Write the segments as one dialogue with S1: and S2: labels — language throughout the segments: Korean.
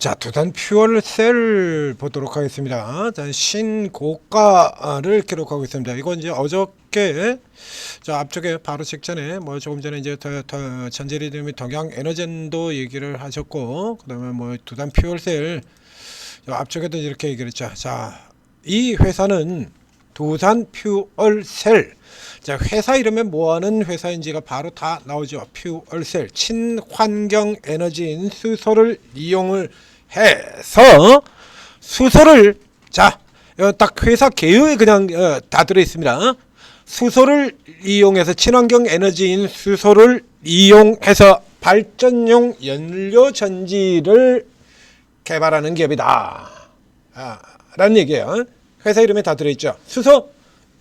S1: 자, 두산 퓨얼셀 보도록 하겠습니다. 자, 신고가를 기록하고 있습니다. 이건 이제 어저께 자 앞쪽에 바로 직전에 뭐 조금 전에 이제 전재리듬이 동양에너젠도 얘기를 하셨고, 그다음에 뭐 두산 퓨얼셀 앞쪽에도 이렇게 얘기를 했죠. 자, 이 회사는 두산 퓨얼셀. 자, 회사 이름에 뭐하는 회사인지가 바로 다 나오죠. 퓨얼셀, 친환경 에너지인 수소를 이용을 해서 수소를, 자, 딱 회사 개요에 그냥 다 들어 있습니다. 수소를 이용해서 친환경 에너지인 수소를 이용해서 발전용 연료 전지를 개발하는 기업이다. 라는 얘기예요. 회사 이름에 다 들어있죠. 수소,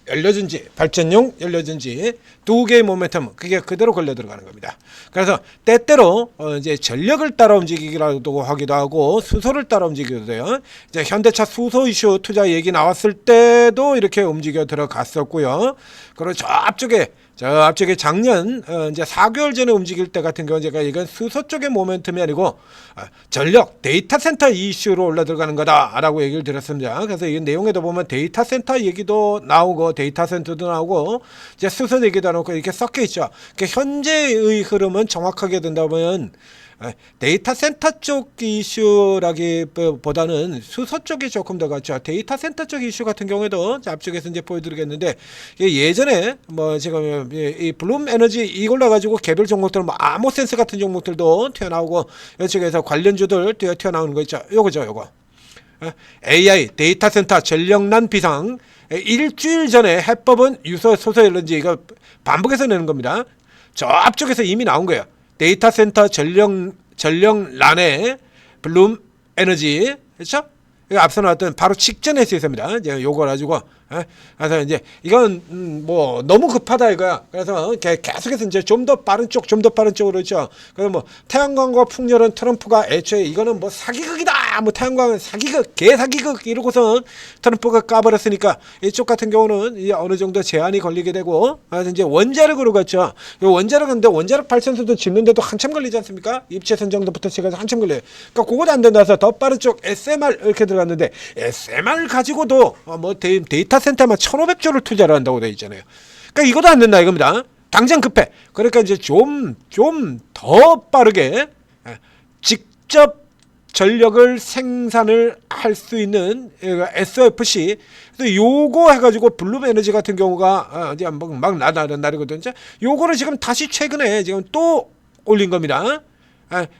S1: 연료전지, 발전용 연료전지 두 개의 모멘텀, 그게 그대로 걸려 들어가는 겁니다. 그래서 때때로 이제 전력을 따라 움직이기라도 하기도 하고 수소를 따라 움직이기도 돼요. 이제 현대차 수소 이슈 투자 얘기 나왔을 때도 이렇게 움직여 들어갔었고요. 그리고 저 앞쪽에 작년 이제 4개월 전에 움직일 때 같은 경우 제가 이건 수소 쪽의 모멘텀이 아니고 전력 데이터 센터 이슈로 올라 들어가는 거다라고 얘기를 드렸습니다. 그래서 이 내용에도 보면 데이터 센터 얘기도 나오고 데이터 센터도 나오고 이제 수소 얘기도 나오고 이렇게 섞여 있죠. 그러니까 현재의 흐름은 정확하게 된다면 데이터 센터 쪽 이슈라기보다는 수소 쪽이 조금 더 같죠. 데이터 센터 쪽 이슈 같은 경우에도 앞쪽에서 이제 보여드리겠는데, 예전에 뭐 지금 이 블룸 에너지 이걸로 가지고 개별 종목들 뭐 아모센스 같은 종목들도 튀어나오고 이쪽에서 관련주들 튀어나오는 거 있죠. 요거 AI 데이터 센터 전력난 비상, 일주일 전에 해법은 유서 소소 LNG 이거 반복해서 내는 겁니다. 저 앞쪽에서 이미 나온 거예요. 데이터 센터 전력난에 블룸 에너지, 그렇죠? 앞서 나왔던 바로 직전에 있습니다. 이제 요걸 가지고 그래서 이제 이건 뭐 너무 급하다 이거야. 그래서 계속해서 이제 좀 더 빠른 쪽으로 있죠. 그래서 뭐 태양광과 풍열은 트럼프가 애초에 이거는 뭐 사기극이다. 뭐 태양광은 사기극, 개사기극 이러고서 트럼프가 까버렸으니까 이쪽 같은 경우는 이제 어느 정도 제한이 걸리게 되고, 그래서 이제 원자력으로 갔죠. 원자력인데 원자력 발전소도 짓는데도 한참 걸리지 않습니까? 입체 선정도부터 시작해서 한참 걸려요. 그러니까 그것도 안 된다서 더 빠른 쪽 SMR 이렇게 들어갔는데, SMR 가지고도 뭐 데이터 센터만 1,500조를 투자를 한다고 돼 있잖아요. 그러니까 이것도 안 된다 이겁니다. 당장 급해. 그러니까 이제 좀 더 빠르게 직접 전력을 생산을 할 수 있는 SOFC. 그래서 요거 해가지고 블룸 에너지 같은 경우가 이제 막 나르거든요. 요거를 지금 다시 최근에 지금 또 올린 겁니다.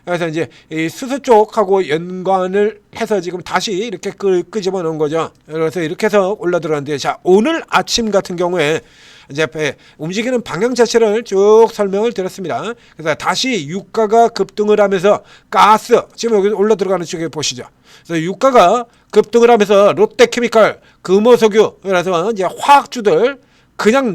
S1: 그래서 이제 이 수소 쪽하고 연관을 해서 지금 다시 이렇게 끄집어 놓은 거죠. 그래서 이렇게 해서 올라 들어갔는데, 자, 오늘 아침 같은 경우에 이제 움직이는 방향 자체를 쭉 설명을 드렸습니다. 그래서 다시 유가가 급등을 하면서 가스, 지금 여기 올라 들어가는 쪽에 보시죠. 그래서 유가가 급등을 하면서 롯데케미칼, 금호석유, 그래서 이제 화학주들 그냥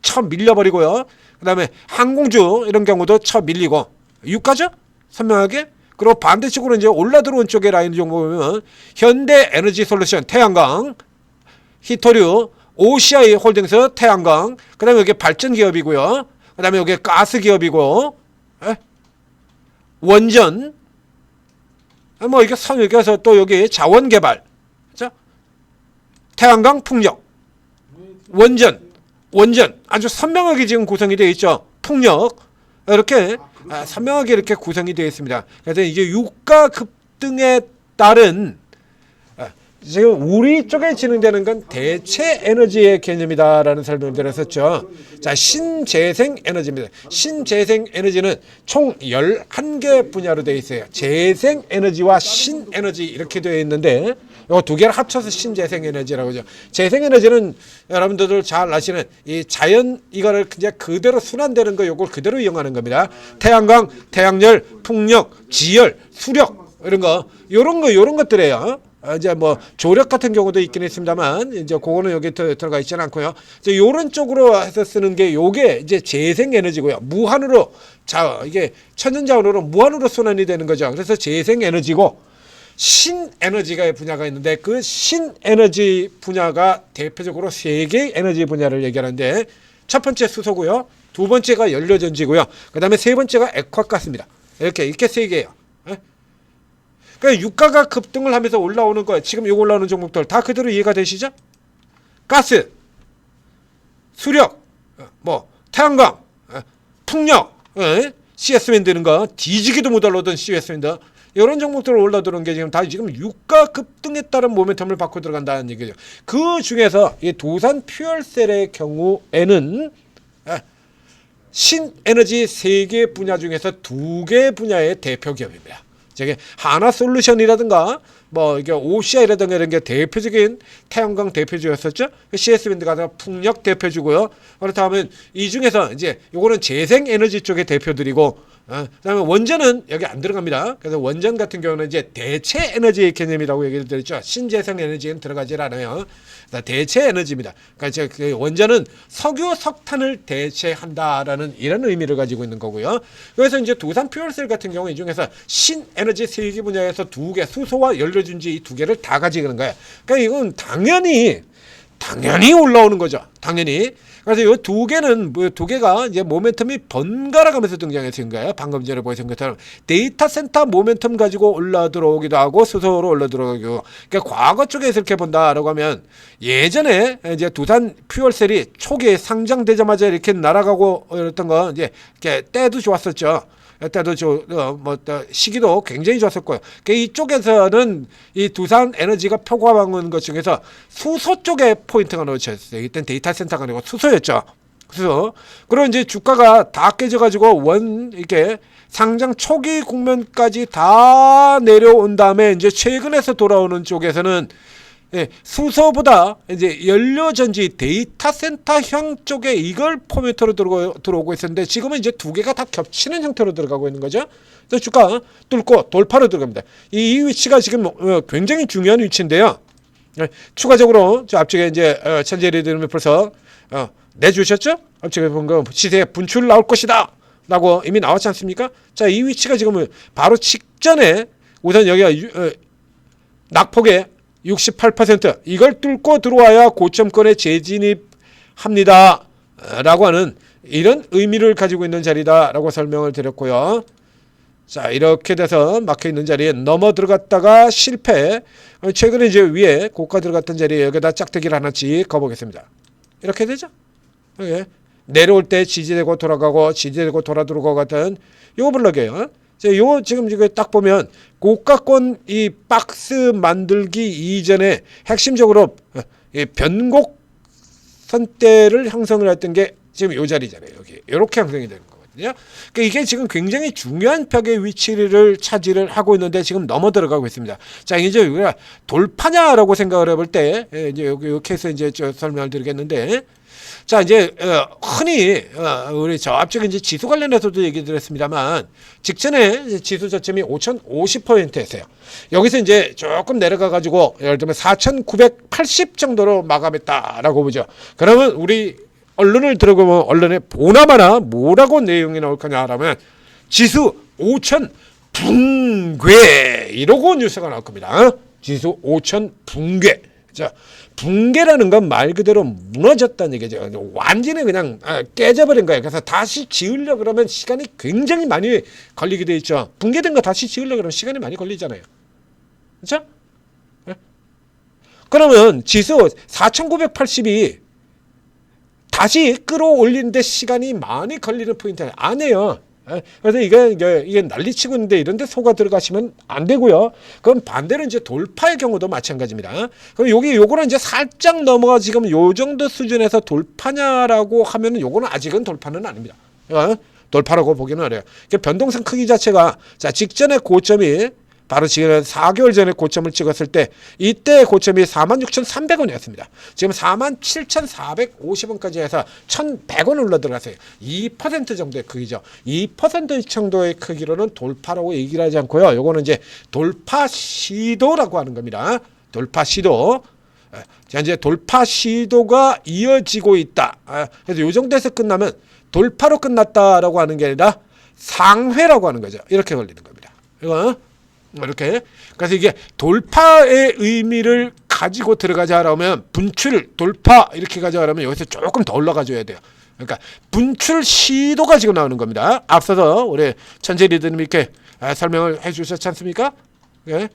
S1: 쳐 밀려버리고요. 그 다음에 항공주 이런 경우도 쳐 밀리고, 유가죠? 선명하게. 그리고 반대쪽으로 이제 올라 들어온 쪽의 라인 정도 보면 현대 에너지 솔루션, 태양광, 히토류, OCI 홀딩스, 태양광, 그 다음에 여기 발전 기업이고요. 그 다음에 여기 가스 기업이고, 원전, 뭐 이게 여기서 또 여기 자원 개발, 그렇죠? 태양광, 풍력, 원전 아주 선명하게 지금 구성이 되어 있죠. 풍력 이렇게 선명하게 이렇게 구성이 되어 있습니다. 그래서 이제 유가 급등에 따른 지금 우리 쪽에 진행되는 건 대체 에너지의 개념이다라는 설명을 드렸었죠. 자, 신재생 에너지입니다. 신재생 에너지는 총 11개 분야로 되어 있어요. 재생 에너지와 신에너지 이렇게 되어 있는데, 이 두 개를 합쳐서 신재생 에너지라고 하죠. 재생 에너지는 여러분들 잘 아시는 이 자연 이거를 이제 그대로 순환되는 거, 요걸 그대로 이용하는 겁니다. 태양광, 태양열, 풍력, 지열, 수력 이런 거, 요런 것들이에요. 이제 뭐 조력 같은 경우도 있긴 있습니다만, 이제 그거는 여기 들어가 있지는 않고요. 이제 요런 쪽으로 해서 쓰는 게 요게 이제 재생 에너지고요. 무한으로 이게 천연자원으로 무한으로 순환이 되는 거죠. 그래서 재생 에너지고, 신에너지가 분야가 있는데 그 신에너지 분야가 대표적으로 세 개의 에너지 분야를 얘기하는데, 첫 번째 수소고요. 두 번째가 연료전지고요. 그 다음에 세 번째가 액화가스입니다. 이렇게 세 개예요. 그러니까 유가가 급등을 하면서 올라오는 거, 지금 이거 올라오는 종목들 다 그대로 이해가 되시죠? 가스, 수력, 뭐 태양광, 풍력, CS 윈드는 거 뒤지기도 못 올라오던 CS 윈드, 이런 종목들 올라들어온 게 지금 유가 급등에 따른 모멘텀을 받고 들어간다는 얘기죠. 그 중에서 이 두산 퓨얼셀의 경우에는 신에너지 3개 분야 중에서 2개 분야의 대표 기업입니다. 저게 하나솔루션이라든가 뭐 이게 OCI라든가 이런 게 대표적인 태양광 대표주였었죠. CS밴드가 풍력 대표주고요. 그렇다면 이 중에서 이제 요거는 재생에너지 쪽의 대표들이고, 그다음에 원전은 여기 안 들어갑니다. 그래서 원전 같은 경우는 이제 대체 에너지 개념이라고 얘기를 드렸죠. 신재생 에너지는 들어가질 않아요. 대체 에너지입니다. 그러니까 그 원전은 석유, 석탄을 대체한다라는 이런 의미를 가지고 있는 거고요. 그래서 이제 두산 퓨얼셀 같은 경우 이 중에서 신에너지 3개 분야에서 2개, 수소와 연료전지 이 2개를 다 가지고 있는 거예요. 그러니까 이건 당연히 올라오는 거죠. 당연히. 그래서 이 2개는 2개가 이제 모멘텀이 번갈아 가면서 등장했을 거예요. 방금 전에 보신 것처럼 데이터 센터 모멘텀 가지고 올라 들어오기도 하고 수소로 올라 들어오기도. 그러니까 과거 쪽에서 이렇게 본다라고 하면 예전에 이제 두산 퓨얼셀이 초기에 상장되자마자 이렇게 날아가고 이랬던 거 이제 이렇게 때도 좋았었죠. 때도 시기도 굉장히 좋았었고요. 이쪽에서는 이 두산 에너지가 표과방은 것 중에서 수소 쪽에 포인트가 놓쳐졌어요. 이때는 데이터 센터가 아니고 수소였죠. 수소. 그리고 이제 주가가 다 깨져가지고 이렇게 상장 초기 국면까지 다 내려온 다음에 이제 최근에서 돌아오는 쪽에서는 수소보다 이제 연료전지 데이터 센터형 쪽에 이걸 포인트로 들어오고 있었는데 지금은 이제 2개가 다 겹치는 형태로 들어가고 있는 거죠. 그래서 주가 뚫고 돌파로 들어갑니다. 이 위치가 지금 굉장히 중요한 위치인데요. 추가적으로 저 앞쪽에 이제 천재리들이 벌써 내주셨죠? 앞쪽에 본 거 시세 분출 나올 것이다 라고 이미 나왔지 않습니까? 자, 이 위치가 지금 바로 직전에 우선 여기가 낙폭에 68% 이걸 뚫고 들어와야 고점권에 재진입합니다 라고 하는 이런 의미를 가지고 있는 자리다 라고 설명을 드렸고요. 자, 이렇게 돼서 막혀있는 자리에 넘어 들어갔다가 실패. 최근에 이제 위에 고가 들어갔던 자리에 여기다 짝대기를 하나씩 거보겠습니다. 이렇게 되죠. 내려올 때 지지되고 돌아가고 지지되고 돌아 들어가고 같은 요 블럭이에요. 요 지금 이거 딱 보면 고가권 이 박스 만들기 이전에 핵심적으로 변곡 선대를 형성을 했던 게 지금 요 자리잖아요. 여기 이렇게 형성이 되는 거거든요. 그러니까 이게 지금 굉장히 중요한 벽의 위치를 차지를 하고 있는데 지금 넘어 들어가고 있습니다. 자, 이제 우리가 돌파냐라고 생각을 해볼 때 이제 여기 케이스 이제 설명을 드리겠는데. 자, 이제 흔히 우리 저 앞쪽에 이제 지수 관련해서도 얘기 드렸습니다만 직전에 지수 저점이 5,050포인트였어요. 여기서 이제 조금 내려가 가지고 예를 들면 4,980 정도로 마감했다라고 보죠. 그러면 우리 언론을 들어보면 언론에 보나마나 뭐라고 내용이 나올 거냐라면 지수 5,000 붕괴 이러고 뉴스가 나올 겁니다. 지수 5,000 붕괴. 자, 붕괴라는 건 말 그대로 무너졌다는 얘기죠. 완전히 그냥 깨져버린 거예요. 그래서 다시 지으려고 그러면 시간이 굉장히 많이 걸리게 돼 있죠. 붕괴된 거 다시 지으려고 그러면 시간이 많이 걸리잖아요. 그렇죠? 그러면 지수 4,980이 다시 끌어올리는데 시간이 많이 걸리는 포인트 아니에요. 그래서 이게 난리치고 있는데 이런데 속아 들어가시면 안 되고요. 그럼 반대로 이제 돌파의 경우도 마찬가지입니다. 그럼 요거는 이제 살짝 넘어가 지금 요 정도 수준에서 돌파냐라고 하면은 요거는 아직은 돌파는 아닙니다. 돌파라고 보기는 어려요. 변동성 크기 자체가 자 직전에 고점이 바로 지금 4개월 전에 고점을 찍었을 때 이때 고점이 46,300원이었습니다. 지금 47,450원까지 해서 1,100원 올라 들어갔어요. 2% 정도의 크기죠. 2% 정도의 크기로는 돌파라고 얘기를 하지 않고요. 요거는 이제 돌파 시도라고 하는 겁니다. 돌파 시도. 자, 이제 돌파 시도가 이어지고 있다. 그래서 요 정도에서 끝나면 돌파로 끝났다라고 하는 게 아니라 상회라고 하는 거죠. 이렇게 걸리는 겁니다. 이거 이렇게. 그래서 이게 돌파의 의미를 가지고 들어가자라면 분출 돌파 이렇게 가자라면 여기서 조금 더 올라가줘야 돼요. 그러니까 분출 시도가 지금 나오는 겁니다. 앞서서 우리 천재 리더님이 이렇게 설명을 해주셨지 않습니까? 예?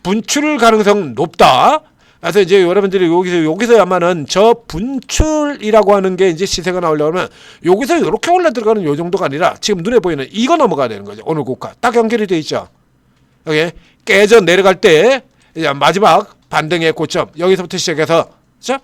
S1: 분출 가능성 높다. 그래서 이제 여러분들이 여기서야만은 저 분출이라고 하는 게 이제 시세가 나오려고 하면 여기서 이렇게 올라 들어가는 요 정도가 아니라 지금 눈에 보이는 이거 넘어가야 되는 거죠. 오늘 고가 딱 연결이 돼 있죠. 여기 깨져 내려갈 때 이제 마지막 반등의 고점 여기서부터 시작해서 그렇죠?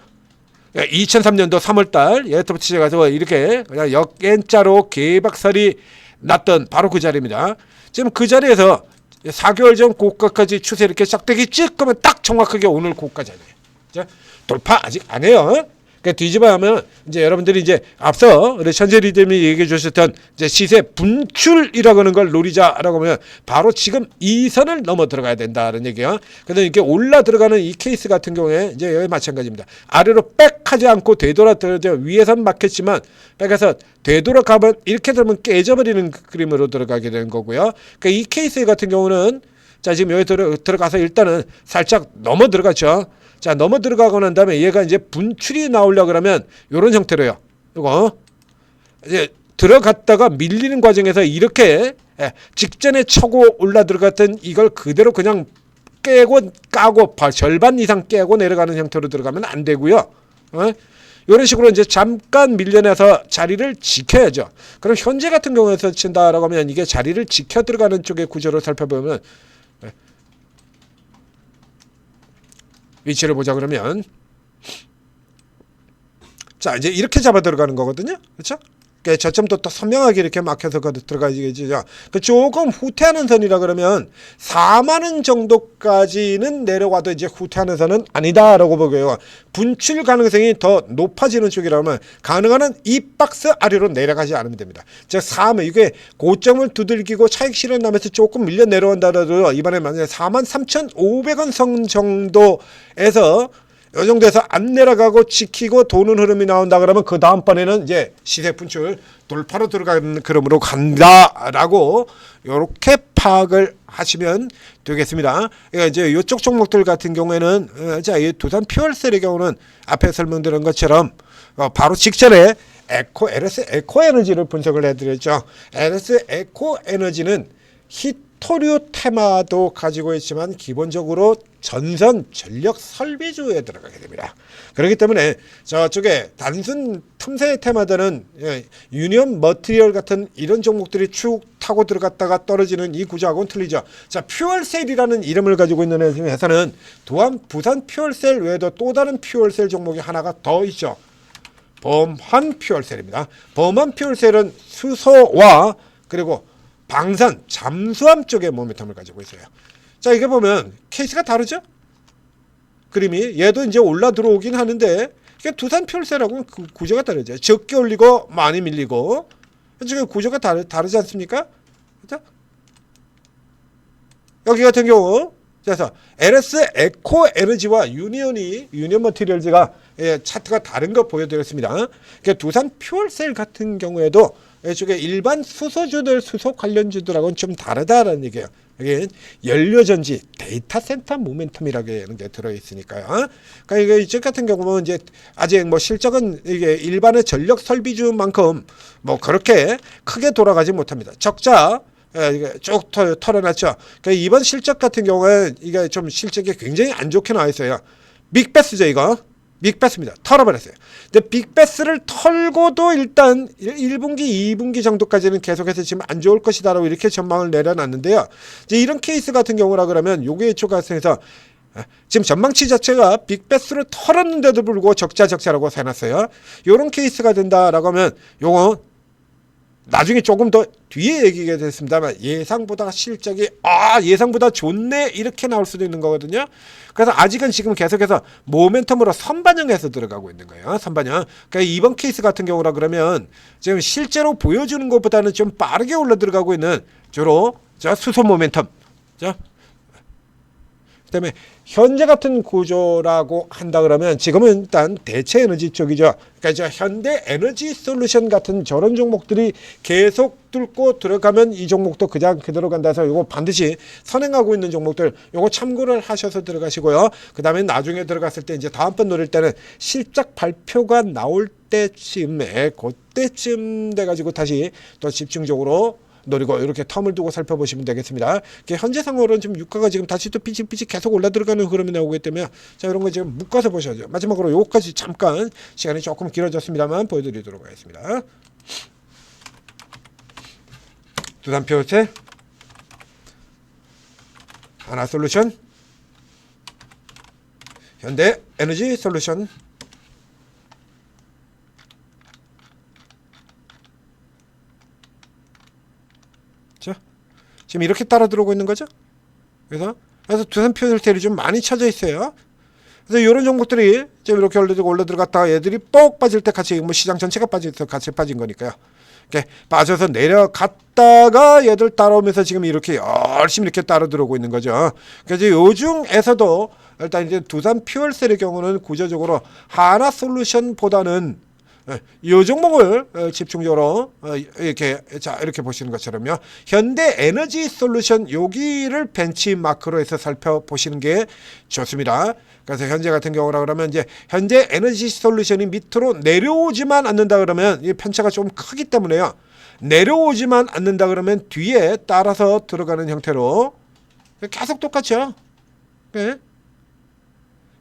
S1: 2003년도 3월달 여기서부터 시작해서 이렇게 그냥 역N자로 개박살이 났던 바로 그 자리입니다. 지금 그 자리에서 4개월 전 고가까지 추세 이렇게 싹대기 찍 하면 딱 정확하게 오늘 고가 자리예요. 돌파 아직 안 해요. 그러니까 뒤집어 하면 이제 여러분들이 이제 앞서 우리 천재 리듬이 얘기해 주셨던 이제 시세 분출이라고 하는 걸 노리자라고 하면 바로 지금 이 선을 넘어 들어가야 된다는 얘기야. 그래서 이렇게 올라 들어가는 이 케이스 같은 경우에 이제 여기 마찬가지입니다. 아래로 백 하지 않고 되돌아 들어져 위에선 막혔지만 백에서 되돌아가면 이렇게 되면 깨져버리는 그림으로 들어가게 되는 거고요. 그러니까 이 케이스 같은 경우는 자 지금 여기 들어가서 일단은 살짝 넘어 들어갔죠. 자 넘어 들어가고 난 다음에 얘가 이제 분출이 나오려 그러면 이런 형태로요. 이거 이제 들어갔다가 밀리는 과정에서 이렇게 직전에 쳐고 올라 들어갔던 이걸 그대로 그냥 깨고 까고 절반 이상 깨고 내려가는 형태로 들어가면 안 되고요. 이런 식으로 이제 잠깐 밀려나서 자리를 지켜야죠. 그럼 현재 같은 경우에서 친다라고 하면 이게 자리를 지켜 들어가는 쪽의 구조를 살펴보면 위치를 보자 그러면 자 이제 이렇게 잡아 들어가는 거거든요. 그렇죠? 그러니까 저점도 또 선명하게 이렇게 막혀서 들어가지죠. 조금 후퇴하는 선이라 그러면 4만 원 정도까지는 내려와도 이제 후퇴하는 선은 아니다라고 보고요. 분출 가능성이 더 높아지는 쪽이라면 가능한 한 이 박스 아래로 내려가지 않으면 됩니다. 즉 4만 이게 고점을 두들기고 차익 실현 나면서 조금 밀려 내려온다라도 이번에 만약에 43,500원 선 정도에서 이 정도에서 안 내려가고 지키고 도는 흐름이 나온다 그러면 그 다음번에는 이제 시세 분출 돌파로 들어가는 흐름으로 간다라고 이렇게 파악을 하시면 되겠습니다. 그러니까 이제 이쪽 종목들 같은 경우에는 자, 이 두산 퓨얼셀의 경우는 앞에 설명드린 것처럼 바로 직전에 LS 에코에너지를 분석을 해드렸죠. LS 에코에너지는 히토류 테마도 가지고 있지만 기본적으로 전선 전력 설비주에 들어가게 됩니다. 그렇기 때문에 저쪽에 단순 틈새 테마들은 유니온 머티리얼 같은 이런 종목들이 쭉 타고 들어갔다가 떨어지는 이 구조하고는 틀리죠. 자, 퓨얼셀이라는 이름을 가지고 있는 회사는 또한 부산 퓨얼셀 외에도 또 다른 퓨얼셀 종목이 하나가 더 있죠. 범한 퓨얼셀입니다. 범한 퓨얼셀은 수소와 그리고 방산, 잠수함 쪽의 모멘텀을 가지고 있어요. 자, 이게 보면 케이스가 다르죠? 그림이 얘도 이제 올라 들어오긴 하는데 이게 두산 퓨얼셀하고는 그 구조가 다르죠. 적게 올리고 많이 밀리고 지금 구조가 다르지 않습니까? 그렇죠? 여기 같은 경우 그래서 LS 에코에너지와 유니온 머티리얼즈가 차트가 다른 거 보여드렸습니다. 그러니까 두산 퓨얼셀 같은 경우에도 이쪽에 일반 수소주들, 수소 관련주들하고는 좀 다르다라는 얘기예요. 여기 연료전지, 데이터 센터 모멘텀이라고 하는 게 들어있으니까요. 그러니까 이게 이쪽 같은 경우는 이제 아직 뭐 실적은 이게 일반의 전력 설비주만큼 뭐 그렇게 크게 돌아가지 못합니다. 적자 이게 쭉 털어놨죠. 그러니까 이번 실적 같은 경우에 이게 좀 실적이 굉장히 안 좋게 나와 있어요. 빅베스죠 이거. 빅베스입니다. 털어버렸어요. 근데 빅베스를 털고도 일단 1분기, 2분기 정도까지는 계속해서 지금 안 좋을 것이다라고 이렇게 전망을 내려놨는데요. 이제 이런 케이스 같은 경우라 그러면 요게 초과해서 지금 전망치 자체가 빅베스를 털었는데도 불구하고 적자라고 해놨어요. 요런 케이스가 된다라고 하면 요거 나중에 조금 더 뒤에 얘기가 됐습니다만 예상보다 실적이 예상보다 좋네 이렇게 나올 수도 있는 거거든요. 그래서 아직은 지금 계속해서 모멘텀으로 선반영해서 들어가고 있는 거예요. 선반영. 그러니까 이번 케이스 같은 경우라 그러면 지금 실제로 보여주는 것보다는 좀 빠르게 올라 들어가고 있는 주로 수소 모멘텀. 그다음에 현재 같은 구조라고 한다 그러면 지금은 일단 대체 에너지 쪽이죠. 그러니까 현대 에너지 솔루션 같은 저런 종목들이 계속 뚫고 들어가면 이 종목도 그냥 그대로 간다 해서 이거 반드시 선행하고 있는 종목들 이거 참고를 하셔서 들어가시고요. 그다음에 나중에 들어갔을 때 이제 다음번 노릴 때는 실적 발표가 나올 때쯤에 그때쯤 돼 가지고 다시 또 집중적으로 노리고 이렇게 텀을 두고 살펴보시면 되겠습니다. 현재 상황으로는 지금 유가가 지금 다시 또 삐직삐직 계속 올라 들어가는 흐름이 나오기 때문에 자 이런 거 지금 묶어서 보셔야죠. 마지막으로 요거까지 잠깐 시간이 조금 길어졌습니다만 보여드리도록 하겠습니다. 두산표 호텔, 하나솔루션, 현대에너지솔루션, 자 지금 이렇게 따라 들어오고 있는 거죠. 그래서 두산표 호텔이 좀 많이 쳐져 있어요. 그래서 이런 종목들이 지금 이렇게 올라 들어갔다가 얘들이 뻑 빠질 때 같이 뭐 시장 전체가 빠져서 같이 빠진 거니까요. 이렇게 빠져서 내려갔다가 얘들 따라오면서 지금 이렇게 열심히 이렇게 따라 들어오고 있는 거죠. 그래서 요 중에서도 일단 이제 두산 퓨얼셀의 경우는 구조적으로 하나솔루션보다는 이 종목을 집중적으로 이렇게 보시는 것처럼요. 현대에너지솔루션 여기를 벤치마크로 해서 살펴보시는 게 좋습니다. 그래서 현재 같은 경우라 그러면 이제 현대에너지솔루션이 밑으로 내려오지만 않는다 그러면 이 편차가 좀 크기 때문에요. 내려오지만 않는다 그러면 뒤에 따라서 들어가는 형태로 계속 똑같죠. 네.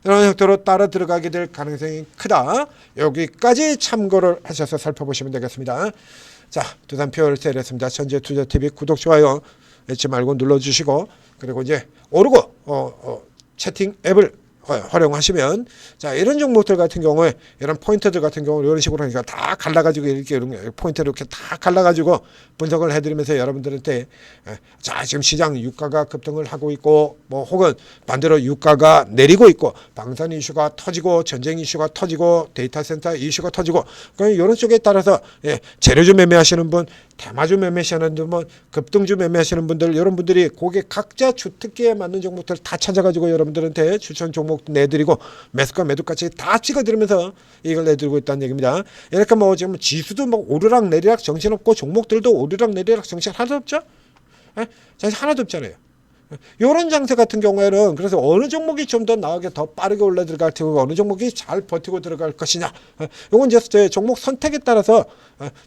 S1: 이런 형태로 따라 들어가게 될 가능성이 크다. 여기까지 참고를 하셔서 살펴보시면 되겠습니다. 자, 두산표열셀이었습니다. 현재투자TV 구독, 좋아요 잊지 말고 눌러주시고, 그리고 이제 오르고 채팅 앱을 활용하시면, 자 이런 종목들 같은 경우에 이런 포인트들 같은 경우 이런 식으로 하니까 다 갈라가지고 이렇게 이런 포인트를 이렇게 다 갈라가지고 분석을 해드리면서 여러분들한테 자 지금 시장 유가가 급등을 하고 있고 뭐 혹은 반대로 유가가 내리고 있고 방산 이슈가 터지고 전쟁 이슈가 터지고 데이터 센터 이슈가 터지고 이런 쪽에 따라서 재료주 매매하시는 분, 대마주 매매하시는 분, 급등주 매매하시는 분들, 이런 분들이 고객 각자 주특기에 맞는 종목들 다 찾아가지고 여러분들한테 추천 종목 내드리고 매수가 매도까지 다 찍어드리면서 이걸 내드리고 있다는 얘기입니다. 이렇게 뭐 지금 지수도 뭐 오르락 내리락 정신없고 종목들도 오르락 내리락 정신 하나도 없죠? 정신 하나도 없잖아요. 이런 장세 같은 경우에는 그래서 어느 종목이 좀 더 나하게 더 빠르게 올라 들어갈 테고 어느 종목이 잘 버티고 들어갈 것이냐, 이건 이제 종목 선택에 따라서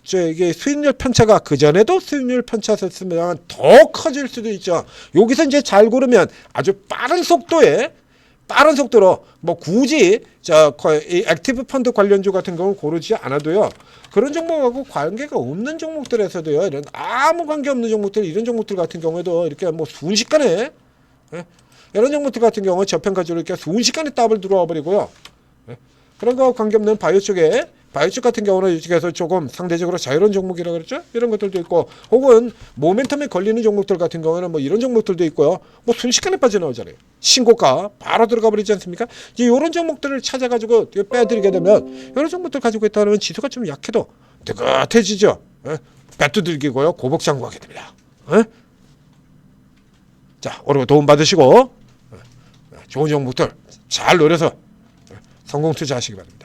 S1: 이게 수익률 편차가 그 전에도 수익률 편차였으면 더 커질 수도 있죠. 여기서 이제 잘 고르면 아주 빠른 속도로 뭐 굳이 이 액티브 펀드 관련주 같은 경우 고르지 않아도요. 그런 종목하고 관계가 없는 종목들에서도요. 이런 아무 관계 없는 종목들, 이런 종목들 같은 경우에도 이렇게 뭐 순식간에 이런 종목들 같은 경우 저평가주로 이렇게 순식간에 더블 들어와 버리고요. 그런 거 관계없는 바이오 쪽에 바이오쪽 같은 경우는 이쪽에서 조금 상대적으로 자유로운 종목이라고 그랬죠. 이런 것들도 있고 혹은 모멘텀에 걸리는 종목들 같은 경우는 뭐 이런 종목들도 있고요. 뭐 순식간에 빠져나오잖아요. 신고가 바로 들어가 버리지 않습니까? 이제 이런 종목들을 찾아가지고 빼드리게 되면 이런 종목들 가지고 있다 그러면 지수가 좀 약해도 뜨뜻해지죠. 배도 들기고요. 고복장구 하게 됩니다. 자, 오늘 도움 받으시고 좋은 종목들 잘 노려서 성공 투자하시기 바랍니다.